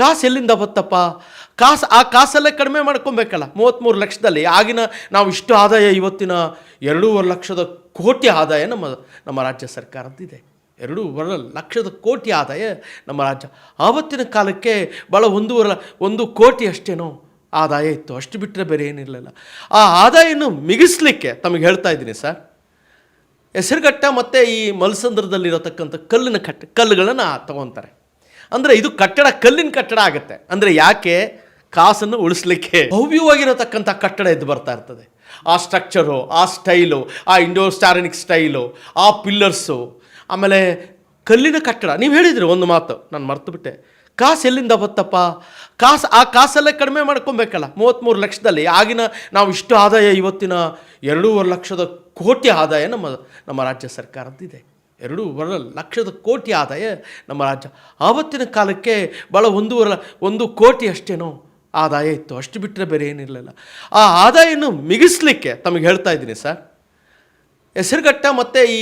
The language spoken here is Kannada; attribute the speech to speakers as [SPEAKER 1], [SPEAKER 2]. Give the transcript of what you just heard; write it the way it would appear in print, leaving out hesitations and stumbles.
[SPEAKER 1] ಕಾಸು ಎಲ್ಲಿಂದ ಬತ್ತಪ್ಪ? ಆ ಕಾಸಲ್ಲೇ ಕಡಿಮೆ ಮಾಡ್ಕೊಬೇಕಲ್ಲ. 33 ಲಕ್ಷದಲ್ಲಿ ಆಗಿನ ನಾವು ಇಷ್ಟು ಆದಾಯ, ಇವತ್ತಿನ 2.5 ಲಕ್ಷದ ಕೋಟಿ ಆದಾಯ ನಮ್ಮ ರಾಜ್ಯ ಸರ್ಕಾರದ್ದಿದೆ. 2.5 ಲಕ್ಷದ ಕೋಟಿ ಆದಾಯ ನಮ್ಮ ರಾಜ್ಯ. ಆವತ್ತಿನ ಕಾಲಕ್ಕೆ ಭಾಳ 1 ಕೋಟಿ ಅಷ್ಟೇನೋ ಆದಾಯ ಇತ್ತು, ಅಷ್ಟು ಬಿಟ್ಟರೆ ಬೇರೆ ಏನಿರಲಿಲ್ಲ. ಆ ಆದಾಯವನ್ನು ಮಿಗಿಸ್ಲಿಕ್ಕೆ ತಮಗೆ ಹೇಳ್ತಾ ಇದ್ದೀನಿ ಸರ್. ಹೆಸರುಘಟ್ಟ ಮತ್ತು ಈ ಮಲ್ಸಂದ್ರದಲ್ಲಿರತಕ್ಕಂಥ ಕಲ್ಲುಗಳನ್ನು ತಗೊತಾರೆ. ಅಂದರೆ ಇದು ಕಟ್ಟಡ, ಕಲ್ಲಿನ ಕಟ್ಟಡ ಆಗುತ್ತೆ. ಅಂದರೆ ಯಾಕೆ? ಕಾಸನ್ನು ಉಳಿಸ್ಲಿಕ್ಕೆ. ಭವ್ಯವಾಗಿರತಕ್ಕಂಥ ಕಟ್ಟಡ ಎದ್ದು ಬರ್ತಾ ಇರ್ತದೆ. ಆ ಸ್ಟ್ರಕ್ಚರು, ಆ ಸ್ಟೈಲು, ಆ ಇಂಡೋಸ್ಟಾರನಿಕ್ ಸ್ಟೈಲು, ಆ ಪಿಲ್ಲರ್ಸು, ಆಮೇಲೆ ಕಲ್ಲಿನ ಕಟ್ಟಡ. ನೀವು ಹೇಳಿದ್ರಿ ಒಂದು ಮಾತು, ನಾನು ಮರ್ತುಬಿಟ್ಟೆ. ಕಾಸು ಎಲ್ಲಿಂದ ಬತ್ತಪ್ಪ? ಆ ಕಾಸಲ್ಲೇ ಕಡಿಮೆ ಮಾಡ್ಕೊಬೇಕಲ್ಲ. 33 ಲಕ್ಷದಲ್ಲಿ ಆಗಿನ ನಾವು ಇಷ್ಟು ಆದಾಯ, ಇವತ್ತಿನ 2.5 ಲಕ್ಷದ ಕೋಟಿ ಆದಾಯ ನಮ್ಮ ರಾಜ್ಯ ಸರ್ಕಾರದ್ದಿದೆ. 2.5 ಲಕ್ಷದ ಕೋಟಿ ಆದಾಯ ನಮ್ಮ ರಾಜ್ಯ. ಆವತ್ತಿನ ಕಾಲಕ್ಕೆ ಭಾಳ 1 ಕೋಟಿ ಅಷ್ಟೇನೋ ಆದಾಯ ಇತ್ತು, ಅಷ್ಟು ಬಿಟ್ಟರೆ ಬೇರೆ ಏನಿರಲಿಲ್ಲ. ಆ ಆದಾಯವನ್ನು ಮಿಗಿಸ್ಲಿಕ್ಕೆ ತಮಗೆ ಹೇಳ್ತಾ ಇದ್ದೀನಿ ಸರ್. ಹೆಸರುಘಟ್ಟ ಮತ್ತು ಈ